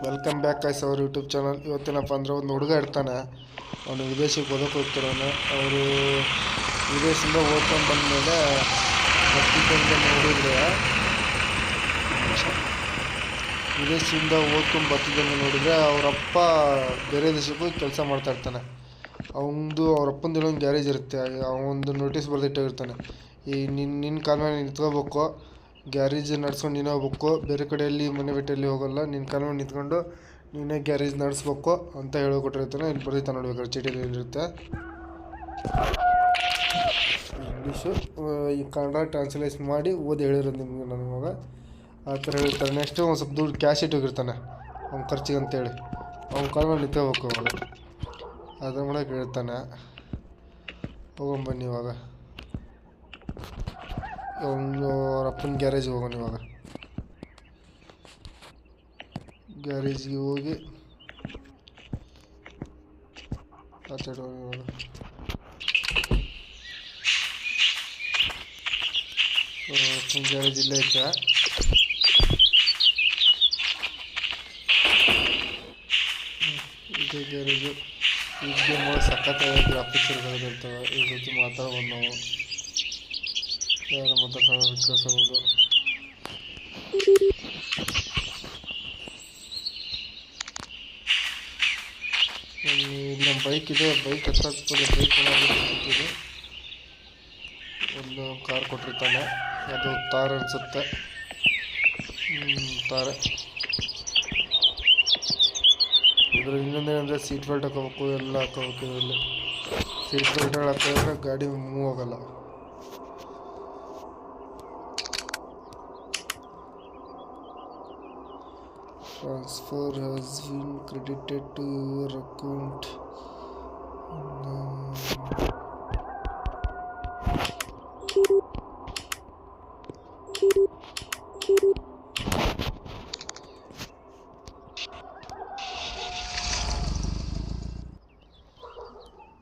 Welcome back guys ಅವ್ರ YouTube channel. ಇವತ್ತೇನಪ್ಪ ಅಂದ್ರೆ ಒಂದು ಹುಡುಗ ಇರ್ತಾನೆ, ಅವನು ವಿದೇಶಕ್ಕೆ ಓದೋಕೆ ಹೋಗ್ತಿರೋನು. ಅವರು ವಿದೇಶದಿಂದ ಓದ್ಕೊಂಡು ಬಂದಮೇಲೆ ನೋಡಿದರೆ ವಿದೇಶದಿಂದ ಓದ್ಕೊಂಡು ಬರ್ತಿದ್ದನ್ನು ನೋಡಿದರೆ ಅವರಪ್ಪ ಬೇರೆ ದೇಶಕ್ಕೂ ಕೆಲಸ ಮಾಡ್ತಾ ಇರ್ತಾನೆ. ಅವರಪ್ಪಂದು ಏನೋ ಒಂದು ಗ್ಯಾರೇಜ್ ಇರುತ್ತೆ. ಅವನೊಂದು ನೋಟಿಸ್ ಬರೆದಿಟ್ಟಿರ್ತಾನೆ, ಈ ನಿನ್ನ ಕಾಲ ಮೇಲೆ ನಿಂತ್ಕೋಬೇಕು, ಗ್ಯಾರೇಜ್ ನಡ್ಸ್ಕೊಂಡು ನೀನೇ ಹೋಗ್ಬೇಕು, ಬೇರೆ ಕಡೆಯಲ್ಲಿ ಮನೆ ಬಿಟ್ಟಲ್ಲಿ ಹೋಗಲ್ಲ, ನಿನ್ನ ಕಾಲ ಮೇಲೆ ನಿಂತ್ಕೊಂಡು ನೀನೇ ಗ್ಯಾರೇಜ್ ನಡೆಸ್ಬೇಕು ಅಂತ ಹೇಳಿಕೊಟ್ಟಿರ್ತಾನೆ. ಇಲ್ಲಿ ಬರೀತಾನೆ ನೋಡ್ಬೇಕಾದ್ರೆ ಚೀಟಿಯಲ್ಲಿ ಏನಿರುತ್ತೆ ಇಂಗ್ಲೀಷು, ಈ ಕನ್ನಡ ಟ್ರಾನ್ಸ್ಲೇಷನ್ ಮಾಡಿ ಓದಿ ಹೇಳಿರೋದು ನಿಮಗೆ ನಾನು ಇವಾಗ. ಆ ಥರ ಹೇಳ್ತಾರೆ. ನೆಕ್ಸ್ಟು ಒಂದು ಸ್ವಲ್ಪ ದುಡ್ಡು ಕ್ಯಾಶ್ ಇಟ್ಟೋಗಿರ್ತಾನೆ ಅವ್ನ ಖರ್ಚಿಗೆ ಅಂತೇಳಿ. ಅವ್ನ ಕಾಲ ಮೇಲೆ ನಿಂತ್ಕೋಬೇಕು ಅವನು. ಅದನ್ನು ಮಾಡಕ್ಕೆ ಹೇಳ್ತಾನೆ. ಹೋಗೊಂಬನ್ನಿ ಇವಾಗ, ಅವ್ರ ಅಪ್ಪನ ಗ್ಯಾರೇಜ್ಗೆ ಹೋಗೋಣ ಇವಾಗ. ಗ್ಯಾರೇಜ್ಗೆ ಹೋಗಿ ಮಾತಾಡೋಣ ಇವಾಗ. ಅಪ್ಪನ ಗ್ಯಾರೇಜ್ ಇಲ್ಲೇ ಐತೆ. ಇದೇ ಗ್ಯಾರೇಜು. ಈಗ ಸಖತ್ತಾಗಿ ಗ್ರಾಫಿಕ್ಸ್ ಇರ್ತವೆ. ಇದ್ರ ಜೊತೆ ಮಾತಾಡ್ಬೋದು ನಾವು, ಯಾರು ಮಾತಾಡೋದು ಕೇಳಿಸಬಹುದು. ನಮ್ಮ ಬೈಕ್ ಇದೆ, ಬೈಕ್ ಹತ್ತಾಗ್ತದೆ. ಬೈಕ್ ಏನಾಗುತ್ತೆ, ಒಂದು ಕಾರ್ ಕೊಟ್ಟಿರ್ತಾನೆ, ಅದು ತಾರ್ ಅನಿಸುತ್ತೆ. ತಾರೆ. ಇದ್ರ ಇನ್ನೊಂದೇನೆಂದರೆ ಸೀಟ್ ಬೆಲ್ಟ್ ಹಾಕೋಬೇಕು, ಎಲ್ಲ ಹಾಕೋಬೇಕು. ಇದರಲ್ಲಿ ಸೀಟ್ ಬೆಲ್ಟ್ ಹಾಕಿದ್ರೆ ಗಾಡಿ ಮೂವ್ ಆಗೋಲ್ಲ. Transfer has been credited to your account.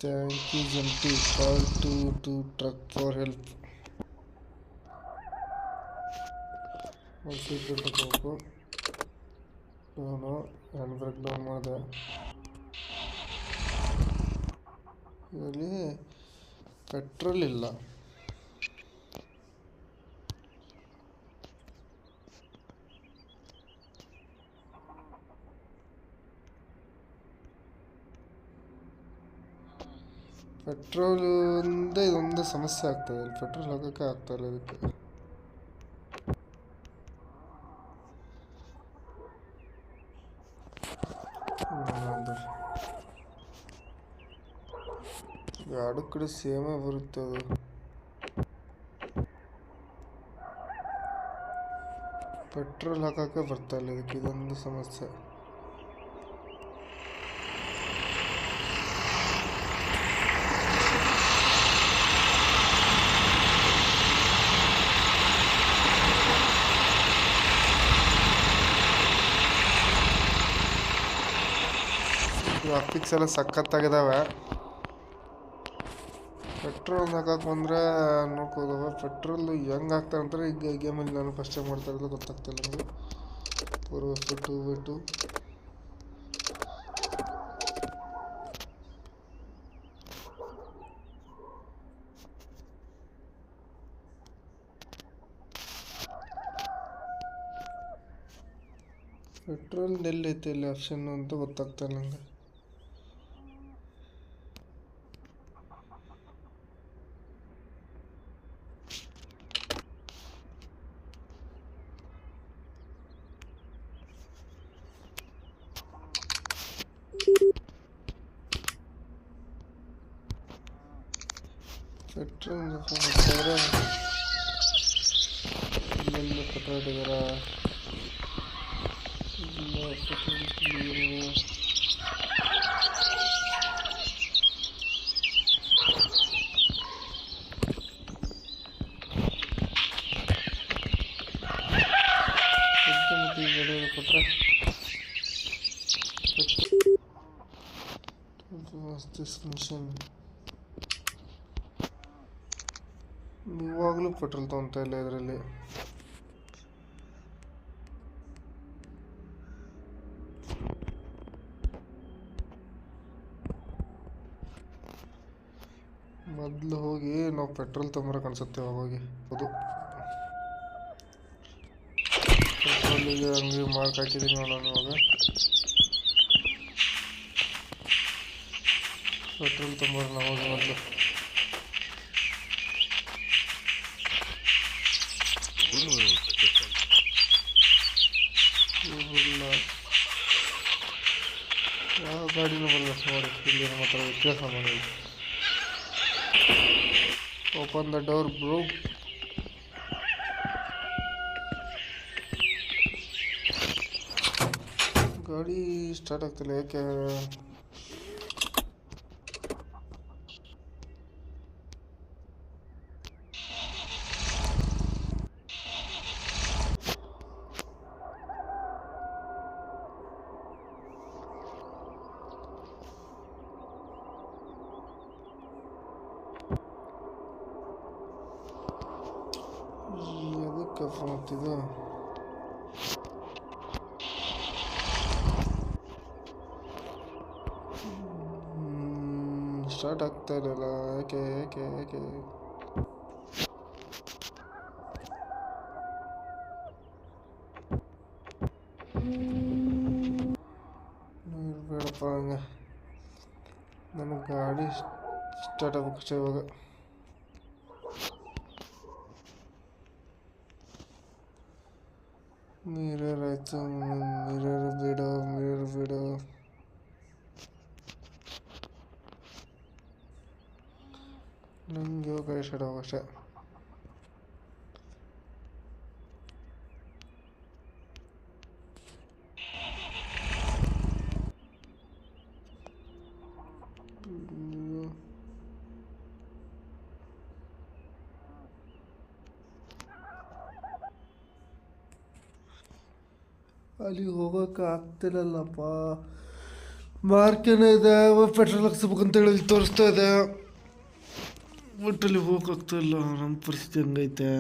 Thank you, Jyoti. Call to truck for help. Seat belt ಹಾಕೋಬೇಕು. ನಾನು ಹ್ಯಾಂಡ್ ಬ್ರೇಕ್ ಡೌನ್ ಮಾಡಿದೆ. ಇದರಲ್ಲಿ ಪೆಟ್ರೋಲ್ ಇಲ್ಲ. ಪೆಟ್ರೋಲಿಂದ ಇದೊಂದು ಸಮಸ್ಯೆ ಆಗ್ತದೆ. ಪೆಟ್ರೋಲ್ ಹಾಕೋಕ್ಕೆ ಆಗ್ತಾಯಿಲ್ಲ ಇದಕ್ಕೆ. ಎರಡು ಕಡೆ ಸೇಮೇ ಬರುತ್ತೆ ಅದು. ಪೆಟ್ರೋಲ್ ಹಾಕೋಕ್ಕೆ ಬರ್ತಾಯಿಲ್ಲ ಇದಕ್ಕೆ, ಇದೊಂದು ಸಮಸ್ಯೆ. ಗ್ರಾಫಿಕ್ಸ್ ಎಲ್ಲ ಸಖತ್ತಾಗಿದ್ದಾವೆ. ಪೆಟ್ರೋಲ್ ಹಾಕಕ್ಕೆ ಬಂದರೆ ನೋಡ್ಕೋದವ. ಪೆಟ್ರೋಲ್ ಹೆಂಗೆ ಹಾಕ್ತಾರೆ ಅಂತಾರೆ ಈಗ ಗೇಮಲ್ಲಿ. ನಾನು ಫಸ್ಟ್ ಟೈಮ್ ಮಾಡ್ತಾ ಇರೋದು, ಗೊತ್ತಾಗ್ತಿಲ್ಲ ನನಗೆ. 4/2 ಪೆಟ್ರೋಲ್ ಎಲ್ಲೈತೆ ಇಲ್ಲಿ ಆಪ್ಷನ್ ಅಂತ ಗೊತ್ತಾಗ್ತಾಯಿಲ್ಲ ನನಗೆ. ಪೆಟ್ರೋಲ್ ಇಲ್ಲೆಲ್ಲ ಪೆಟ್ರೋಲ್ ಇದ್ದಾರ. ಕೊಟ್ಟರೆ ಮಿಷನ್ ಇವಾಗಲೂ ಪೆಟ್ರೋಲ್ ತೊಗೊತಾ ಇಲ್ಲ. ಇದರಲ್ಲಿ ಮೊದಲು ಹೋಗಿ ನಾವು ಪೆಟ್ರೋಲ್ ತೊಗೊಂಬರಕ್ಕೆ ಅನ್ಸುತ್ತೆ ಹೋಗಿ. ಹೌದು, ಪೆಟ್ರೋಲಿಗೆ ಅಂಗಡಿ ಮಾರ್ಕ್ ಹಾಕಿದ್ದೀನಿ ನೋಡೋಣ. ಇವಾಗ ಪೆಟ್ರೋಲ್ ತೊಗೊಂಬರೋಣ ಹೋಗಿ ಮೊದಲು. ಯಾವ ಗಾಡಿನೂ ಬರಲ್ಲ ನೋಡಿ, ಇಲ್ಲಿ ನಮ್ಮ ಹತ್ರ ವ್ಯತ್ಯಾಸ ಮಾಡಿ. Open the door bro. ಗಾಡಿ ಸ್ಟಾರ್ಟ್ ಆಗ್ತಿಲ್ಲ ಯಾಕೆ? ಅದಕ್ಕೆ ಫೋನ್ ಆಗ್ತಿದೆ. ಸ್ಟಾರ್ಟ್ ಆಗ್ತಾ ಇರಲ್ಲ ಯಾಕೆ ಯಾಕೆ ಯಾಕೆ? ಬೇಡಪ್ಪ ಹಂಗೆ, ನನಗೆ ಗಾಡಿ ಸ್ಟಾರ್ಟ್ ಆಗ್ಬೇಕಷ್ಟೇ ಇವಾಗ. ಮಿರರ್ ಆಯ್ತು, ಮಿರರ್ ಬೇಡ, ಮಿರರ್ ಬೇಡ. ನನಗೆ ಗಾಡಿ ಸ್ಟಾರ್ಟ್ ಆಗ್ಬೇಕಷ್ಟೇ. ಅಲ್ಲಿಗೆ ಹೋಗೋಕೆ ಆಗ್ತಿಲ್ಲಲ್ಲಪ್ಪ. ಮಾರ್ಕೆನೇ ಇದೆ, ಪೆಟ್ರೋಲ್ ಹಾಕ್ಸ್ಬೇಕಂತ ಹೇಳಿ ತೋರಿಸ್ತಾ ಇದೆ, ಬಟ್ ಅಲ್ಲಿ ಹೋಗೋಕ್ಕಾಗ್ತಾಯಿಲ್ಲ. ನಮ್ಮ ಪರಿಸ್ಥಿತಿ ಹಂಗೈತೆ.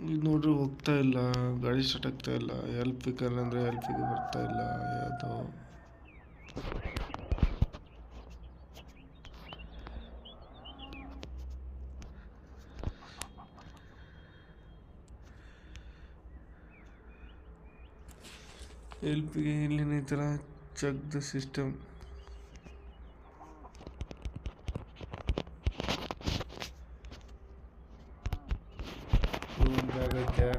ಈಗ ನೋಡ್ರಿ ಹೋಗ್ತಾ ಇಲ್ಲ, ಗಾಡಿ ಸ್ಟಾರ್ಟ್ ಆಗ್ತಾ ಇಲ್ಲ. ಎಲ್ ಪಿ ಕಾರ್ ಅಂದರೆ ಎಲ್ ಪಿಗೆ ಬರ್ತಾ ಇಲ್ಲ. ಯಾವುದೋ ಎಲ್ ಪಿಗೆ ಇಲ್ಲಿನ ಈ ಥರ ಚೆಕ್ ದ ಸಿಸ್ಟಮ್. ಬ್ಯಾಗ್ ಐತೆ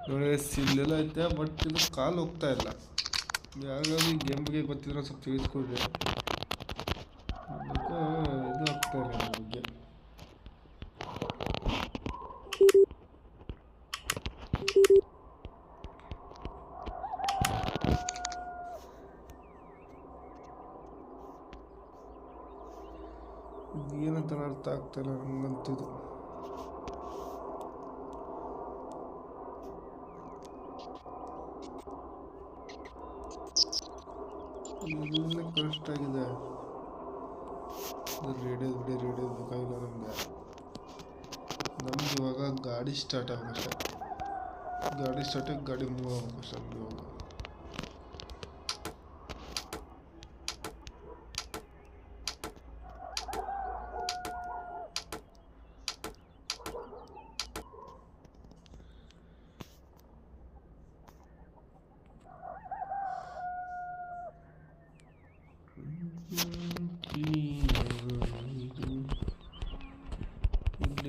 ನೋಡಿ, ಸಿಲ್ಲೆಲ್ಲ ಐತೆ, ಬಟ್ ಇದು ಕಾಲು ಹೋಗ್ತಾ ಇಲ್ಲ. ಯಾವ್ದಾದ್ರು ಈ ಗೇಮ್ ಬಗ್ಗೆ ಗೊತ್ತಿದ್ರೆ ಸ್ವಲ್ಪ ತಿಳಿಸ್ಕೊಡ್ರಿ. ಅದಕ್ಕೆ ಇದು ಆಗ್ತಾ ಇಲ್ಲ ನನ್ನ ಬಗ್ಗೆ. ಏನಂತ ಅರ್ಥ ಆಗ್ತಾಯಿಲ್ಲ ನನಗಂತಿದು. ಇದೆಲ್ಲ ಕಷ್ಟ ಆಗಿದೆ. ರೇಡಿಯೋ ಬೇಕಾಗಿಲ್ಲ ನಮಗೆ. ನಮ್ಗೆ ಇವಾಗ ಗಾಡಿ ಸ್ಟಾರ್ಟ್ ಆಗಬೇಕಷ್ಟೆ. ಗಾಡಿ ಸ್ಟಾರ್ಟ್ ಆಗಿ ಗಾಡಿ ಮೂವ್ ಆಗಬೇಕಷ್ಟೆ ನಮ್ಗೆ ಇವಾಗ.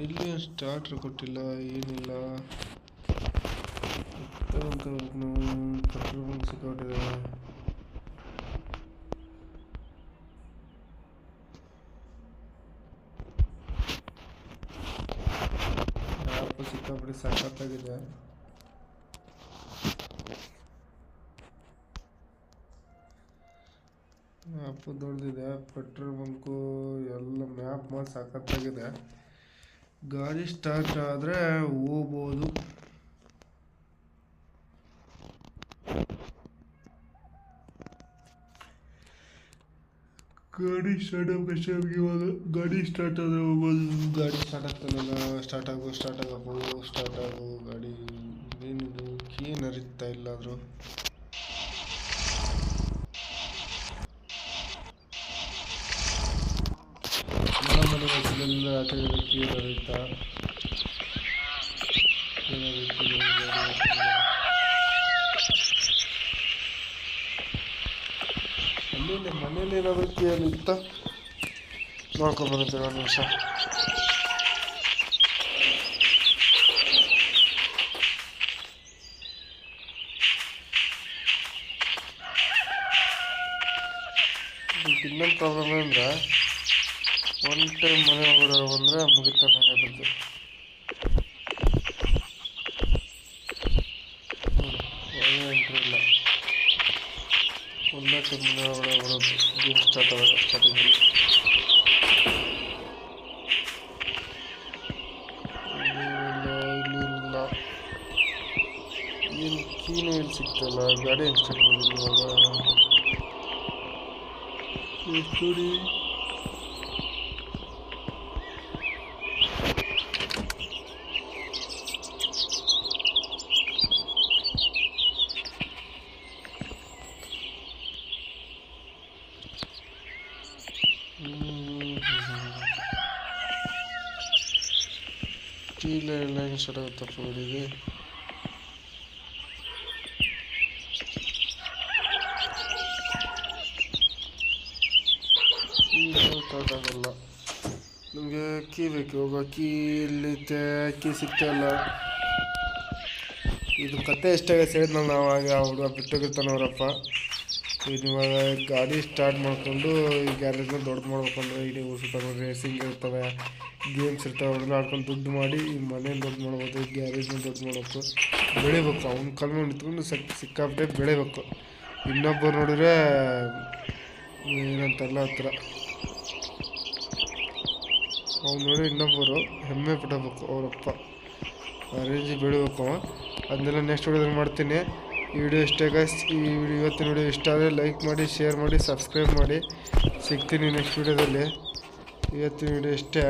ಇಲ್ಲೆಲ್ಲಿ ಸ್ಟಾರ್ಟ್ರ್ ಕೊಟ್ಟಿಲ್ಲ, ಏನಿಲ್ಲ. Petrol bunk ಸಿಕ್ಕಾಟಿದೆ. ಮ್ಯಾಪ್ ಸಿಕ್ಕಾಪಟ್ಟೆ ಸಖತ್ತಾಗಿದೆ. ಮ್ಯಾಪು ದೊಡ್ಡದಿದೆ, ಪೆಟ್ರೋಲ್ ಬಂಕು ಎಲ್ಲ ಮ್ಯಾಪ್ ಮಾಡಿ ಸಖತ್ತಾಗಿದೆ. ಗಾಡಿ ಸ್ಟಾರ್ಟ್ ಆದರೆ ಹೋಗ್ಬೋದು. ಗಾಡಿ ಸ್ಟಾರ್ಟ್ ಆಗಬೇಕಷ್ಟೇ ನಮಗೆ ಇವಾಗ. ಗಾಡಿ ಸ್ಟಾರ್ಟ್ ಆದರೆ ಹೋಗ್ಬೋದು. ಗಾಡಿ ಸ್ಟಾರ್ಟ್ ಆಗ್ತಾನಲ್ಲ, ಸ್ಟಾರ್ಟ್ ಆಗು ಗಾಡಿ. ಏನಿದು ಏನು ಅರಿತಾ ಇಲ್ಲ ಆದರೂ. ಕೀ ರೈತ ಅಲ್ಲಿ ಮನೇಲಿ ಏನಾದರೂ ಕೀಯಲ್ಲಿ ಇತ್ತ ನೋಡ್ಕೊಂಡ್ಬರ್ತೀವಿ ಒಂದು ನಿಮಿಷ. ಇನ್ನೊಂದು ಪ್ರಾಬ್ಲಮ್ ಅಂದರೆ ಒನ್ ಟೈಮ್ ಮನೆ ಒಳಗಡೆ ಬಂದರೆ ಮುಗಿತಾನೆ ಬರ್ತದೆ. ಒಳ್ಳೆ ಎಂಟ್ರಿ ಇಲ್ಲ, ಒಂದೇ ಟೈಮ್ ಮನೆ ಒಳಗಡೆ ಬರೋದು ಗೇಮ್ ಸ್ಟಾರ್ಟ್ ಆದಾಗ ಸ್ಟಾರ್ಟಿಂಗಲ್ಲಿ. ಇಲ್ಲ ಏನು ಕೀನು ಇಲ್ಲಿ ಸಿಗ್ತಲ್ಲ, ಗಾಡಿ ಹೆಂಗೆ ಸ್ಟಾರ್ಟ್ ಮಾಡಿದ್ವಿ ಇವಾಗ ನೋಡಿ. ಕೀಲ ಎಲ್ಲ ಹೆಂಗೆ ಸ್ಟಾರ್ಟ್ ಆಗುತ್ತಪ್ಪ ಗಾಡಿಗೆ. ಸ್ಟಾರ್ಟ್ ಆಗಲ್ಲ, ನಮಗೆ ಕೀ ಬೇಕು. ಇವಾಗ ಕೀ ಇಲ್ಲಿತ್ತೆ, ಕೀ ಸಿಗ್ತಾಯಿಲ್ಲ. ಇದು ಕತೆ ಎಷ್ಟಾಗ ಸೇರಿದ್ನಲ್ಲ ನಾವು ಆಗ ಹುಡುಗ ಬಿಟ್ಟೋಗಿರ್ತಾನೆ ಅವರಪ್ಪ. ಇವಾಗ ಗಾಡಿ ಸ್ಟಾರ್ಟ್ ಮಾಡಿಕೊಂಡು ಈ ಗ್ಯಾರೇಜ್ನ ದೊಡ್ಡದು ಮಾಡ್ಬೇಕಂದ್ರೆ ಇಡೀ ಸ್ವಲ್ಪ ರೇಸಿಂಗ್ ಇರ್ತವೆ, ಗೇಮ್ಸ್ ಇರ್ತವೆ, ಅವನ್ನೆಲ್ಲ ಆಡ್ಕೊಂಡು ದುಡ್ಡು ಮಾಡಿ ಈ ಮನೆ ದೊಡ್ಡು ಮಾಡ್ಬೋದು, ಈ ಗ್ಯಾರೇಜ್ನ ದೊಡ್ಡು ಮಾಡಬೇಕು, ಬೆಳಿಬೇಕು. ಅವ್ನ ಕಾಲ ಮೇಲೆ ನಿಂತ್ಕೊಂಡು ಸಿಕ್ಕಾಪಟ್ಟೆ ಬೆಳಿಬೇಕು. ಇನ್ನೊಬ್ಬರು ನೋಡಿದ್ರೆ ಏನಂತಲ್ಲ ಹತ್ರ ಅವ್ನು ನೋಡಿ ಇನ್ನೊಬ್ಬರು ಹೆಮ್ಮೆ ಪಡಬೇಕು ಅವರಪ್ಪ, ಆ ರೇಂಜಿಗೆ ಬೆಳಿಬೇಕು. ಅದನ್ನೆಲ್ಲ ನೆಕ್ಸ್ಟ್ ವಿಡಿಯೋದಲ್ಲಿ ಮಾಡ್ತೀನಿ. ಈ ವಿಡಿಯೋ ಇಷ್ಟ ಗೈಸ್, ಈ ವಿಡಿಯೋ ಇವತ್ತಿನ ವಿಡಿಯೋ ಇಷ್ಟ ಆದರೆ ಲೈಕ್ ಮಾಡಿ, ಶೇರ್ ಮಾಡಿ, ಸಬ್ಸ್ಕ್ರೈಬ್ ಮಾಡಿ. ಸಿಗ್ತೀನಿ ನೆಕ್ಸ್ಟ್ ವಿಡಿಯೋದಲ್ಲಿ. ಇವತ್ತಿನ ವಿಡಿಯೋ ಇಷ್ಟೇ.